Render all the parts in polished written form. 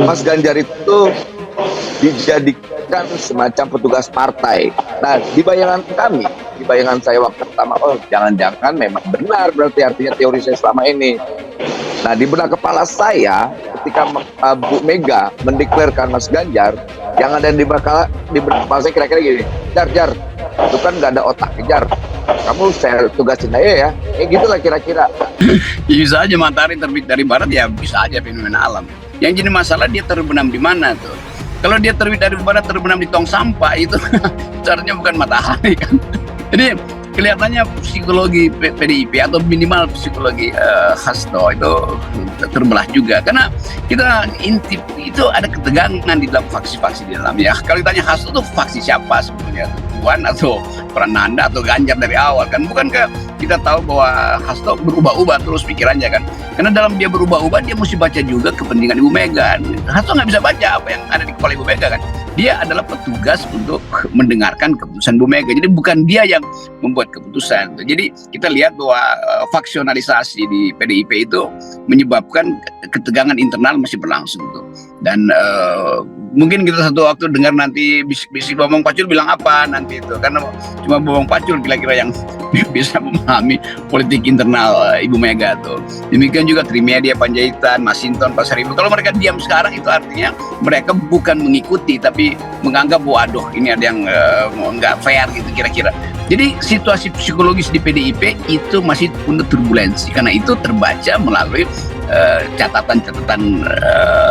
Mas Ganjar itu dijadikan semacam petugas partai. Nah, di bayangan kami, di bayangan saya waktu pertama, oh jangan-jangan memang benar berarti artinya teori saya selama ini. Nah, di benak kepala saya, ketika Bu Mega mendeklarkan Mas Ganjar, yang ada di benak kepala saya kira-kira gini, Jar, itu kan nggak ada otak, Jar. Kamu saya tugasin aja ya, gitulah kira-kira. Bisa aja matahari terbit dari barat, ya bisa aja fenomena alam. Yang jadi masalah dia terbenam di mana tuh. Kalau dia terbit dari barat terbenam di tong sampah itu caranya bukan matahari kan. Jadi kelihatannya psikologi PDIP atau minimal psikologi Hasto itu terbelah juga, karena kita intip itu ada ketegangan di dalam faksi-faksi di dalamnya. Kalau ditanya Hasto itu faksi siapa sebetulnya, Puan atau Prananda atau Ganjar dari awal kan? Bukankah kita tahu bahwa Hasto berubah-ubah terus pikirannya kan? Karena dalam dia berubah-ubah dia mesti baca juga kepentingan Ibu Mega. Hasto nggak bisa baca apa yang ada di kepala Ibu Mega kan? Dia adalah petugas untuk mendengarkan keputusan Bu Mega. Jadi bukan dia yang membuat keputusan. Jadi kita lihat bahwa faksionalisasi di PDIP itu menyebabkan ketegangan internal masih berlangsung tuh. Dan mungkin kita satu waktu dengar nanti bisik-bisik Bambang Pacul bilang apa nanti itu, karena cuma Bambang Pacul kira-kira yang bisa memahami politik internal Ibu Mega tuh. Demikian juga Trimedia, Panjaitan, Masinton, Pasaribu. Kalau mereka diam sekarang itu artinya mereka bukan mengikuti tapi menganggap bahwa aduh ini ada yang nggak fair gitu kira-kira. Jadi situasi psikologis di PDIP itu masih penuh turbulensi, karena itu terbaca melalui catatan-catatan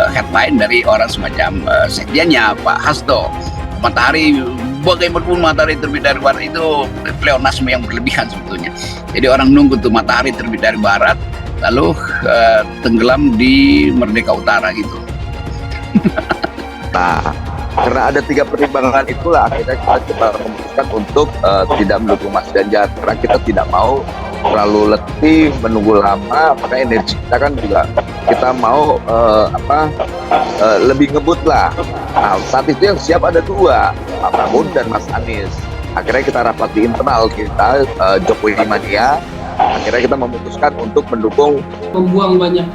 headline dari orang semacam sekjennya Pak Hasto. Matahari, bagaimanapun matahari terbit dari barat itu pleonasme yang berlebihan sebetulnya. Jadi orang nunggu tuh matahari terbit dari barat lalu tenggelam di Merdeka Utara gitu. Nah, karena ada 3 pertimbangan itulah akhirnya kita memutuskan untuk tidak mendukung Mas Ganjar, karena kita tidak mau terlalu letih menunggu lama, karena energi kita kan juga kita mau lebih ngebut lah. Nah, saat itu yang siap ada 2, Pak Prabowo dan Mas Anies. Akhirnya kita rapat di internal kita, Jokowi Mania. Akhirnya kita memutuskan untuk mendukung. Membuang banyak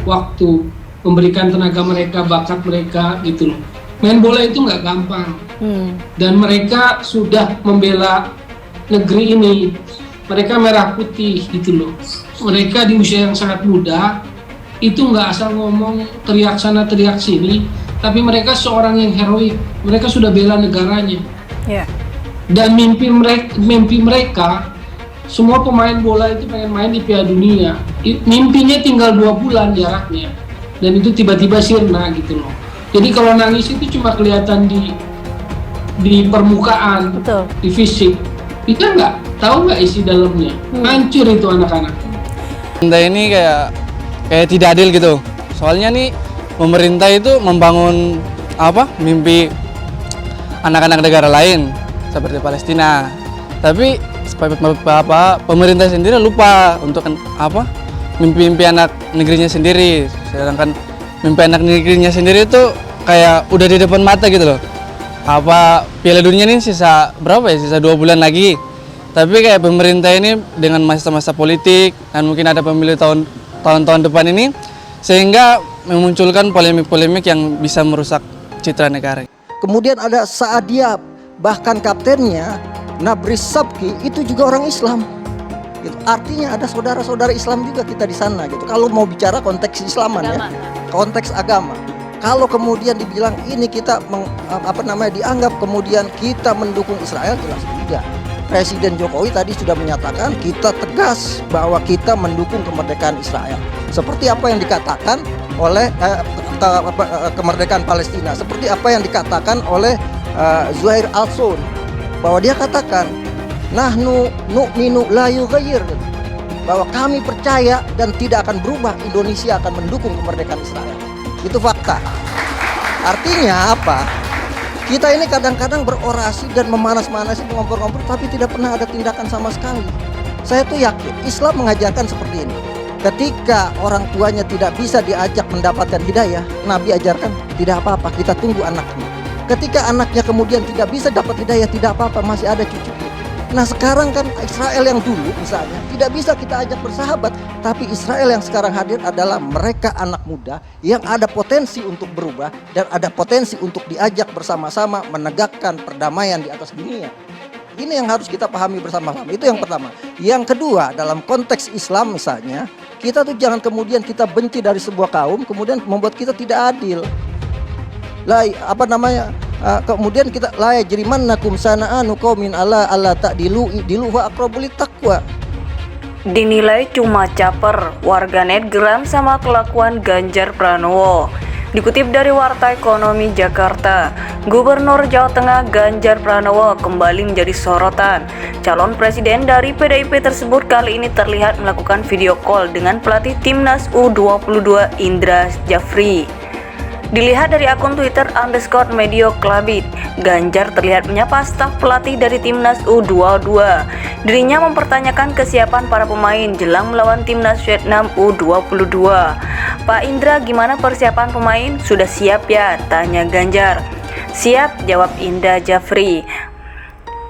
waktu, memberikan tenaga mereka, bakat mereka gitu loh. Main bola itu nggak gampang. Dan mereka sudah membela negeri ini. Mereka merah putih gitu loh. Mereka di usia yang sangat muda itu nggak asal ngomong teriak sana teriak sini, tapi mereka seorang yang heroik. Mereka sudah bela negaranya. Dan mimpi mereka semua pemain bola itu pengen main di Piala Dunia. Mimpinya tinggal 2 bulan jaraknya, dan itu tiba-tiba sirna gitu loh. Jadi kalau nangis itu cuma kelihatan di permukaan, betul, di fisik. Kita nggak tahu nggak isi dalamnya. Hancur itu anak-anak. Pemerintah ini kayak tidak adil gitu. Soalnya nih pemerintah itu membangun mimpi anak-anak negara lain seperti Palestina. Tapi pemerintah sendiri lupa untuk mimpi-mimpi anak negerinya sendiri. Sedangkan mimpi anak negerinya sendiri itu kayak udah di depan mata gitu loh. Piala Dunia ini sisa berapa ya? Sisa 2 bulan lagi. Tapi kayak pemerintah ini dengan masa-masa politik dan mungkin ada pemilu tahun-tahun depan ini, sehingga memunculkan polemik-polemik yang bisa merusak citra negara. Kemudian ada Saadia, bahkan kaptennya Nabris Sabki itu juga orang Islam. Gitu. Artinya ada saudara-saudara Islam juga kita di sana gitu. Kalau mau bicara konteks Islaman ya, konteks agama. Kalau kemudian dibilang ini kita dianggap kemudian kita mendukung Israel, jelas tidak. Presiden Jokowi tadi sudah menyatakan kita tegas bahwa kita mendukung kemerdekaan Israel. Seperti apa yang dikatakan oleh kemerdekaan Palestina, seperti apa yang dikatakan oleh Zuhair Al-Sun, bahwa dia katakan nahnu nu'minu la yughayyir, bahwa kami percaya dan tidak akan berubah, Indonesia akan mendukung kemerdekaan Israel. Itu fakta. Artinya apa? Kita ini kadang-kadang berorasi dan memanas-manasi, mengompor-ngompor, tapi tidak pernah ada tindakan sama sekali. Saya tuh yakin Islam mengajarkan seperti ini. Ketika orang tuanya tidak bisa diajak mendapatkan hidayah, Nabi ajarkan tidak apa-apa, kita tunggu anaknya. Ketika anaknya kemudian tidak bisa dapat hidayah, tidak apa-apa, masih ada cucu. Nah sekarang kan Israel yang dulu misalnya tidak bisa kita ajak bersahabat, tapi Israel yang sekarang hadir adalah mereka anak muda yang ada potensi untuk berubah dan ada potensi untuk diajak bersama-sama menegakkan perdamaian di atas dunia. Ini yang harus kita pahami bersama-sama, itu yang pertama. Yang kedua, dalam konteks Islam misalnya, kita tuh jangan kemudian kita benci dari sebuah kaum kemudian membuat kita tidak adil. Kemudian kita la yajrimannakum sana'anu qaumin ala ta'dilu wa aqrabu littaqwa. Dinilai cuma caper, warganet geram sama kelakuan Ganjar Pranowo. Dikutip dari Warta Ekonomi Jakarta, Gubernur Jawa Tengah Ganjar Pranowo kembali menjadi sorotan. Calon presiden dari PDIP tersebut kali ini terlihat melakukan video call dengan pelatih Timnas U22 Indra Jafri. Dilihat dari akun Twitter _Medio_Klabit, Ganjar terlihat menyapa staf pelatih dari Timnas U22. Dirinya mempertanyakan kesiapan para pemain jelang melawan Timnas Vietnam U22. Pak Indra, gimana persiapan pemain? Sudah siap ya? Tanya Ganjar. Siap, jawab Indra Jafri.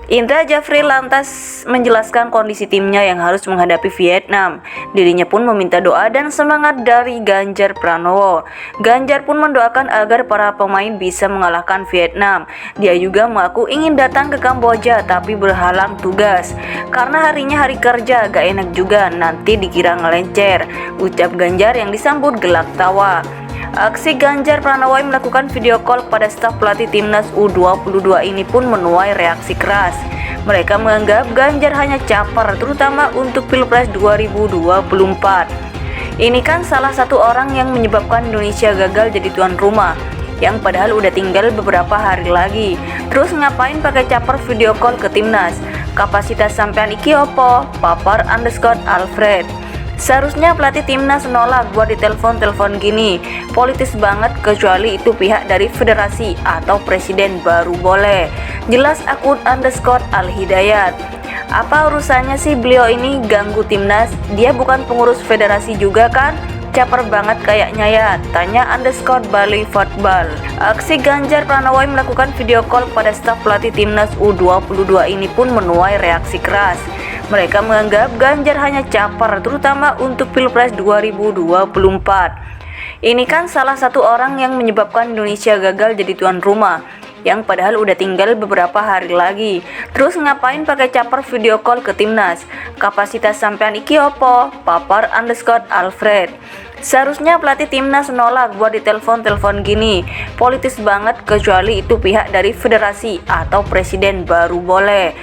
Indra Jafri lantas menjelaskan kondisi timnya yang harus menghadapi Vietnam. Dirinya pun meminta doa dan semangat dari Ganjar Pranowo. Ganjar pun mendoakan agar para pemain bisa mengalahkan Vietnam. Dia juga mengaku ingin datang ke Kamboja tapi berhalang tugas. Karena harinya hari kerja, gak enak juga, nanti dikira ngelencer, ucap Ganjar yang disambut gelak tawa. Aksi Ganjar Pranowo yang melakukan video call kepada staf pelatih Timnas U22 ini pun menuai reaksi keras. Mereka menganggap Ganjar hanya caper, terutama untuk Pilpres 2024. Ini kan salah satu orang yang menyebabkan Indonesia gagal jadi tuan rumah, yang padahal udah tinggal beberapa hari lagi. Terus ngapain pakai caper video call ke Timnas? Kapasitas sampean iki opo? Papar _Alfred. Seharusnya pelatih Timnas nolak buat ditelepon-telepon gini. Politis banget, kecuali itu pihak dari federasi atau presiden baru boleh. Jelas akun _Al-Hidayat. Apa urusannya sih beliau ini ganggu Timnas? Dia bukan pengurus federasi juga kan? Caper banget kayaknya ya, tanya _Bali Football. Aksi Ganjar Pranowo yang melakukan video call kepada staf pelatih Timnas U22 ini pun menuai reaksi keras. Mereka menganggap Ganjar hanya caper, terutama untuk Pilpres 2024. Ini kan salah satu orang yang menyebabkan Indonesia gagal jadi tuan rumah, yang padahal udah tinggal beberapa hari lagi. Terus ngapain pakai caper video call ke Timnas? Kapasitas sampean iki opo? Papar _Alfred. Seharusnya pelatih Timnas nolak buat ditelepon-telepon gini. Politis banget, kecuali itu pihak dari federasi atau presiden baru boleh.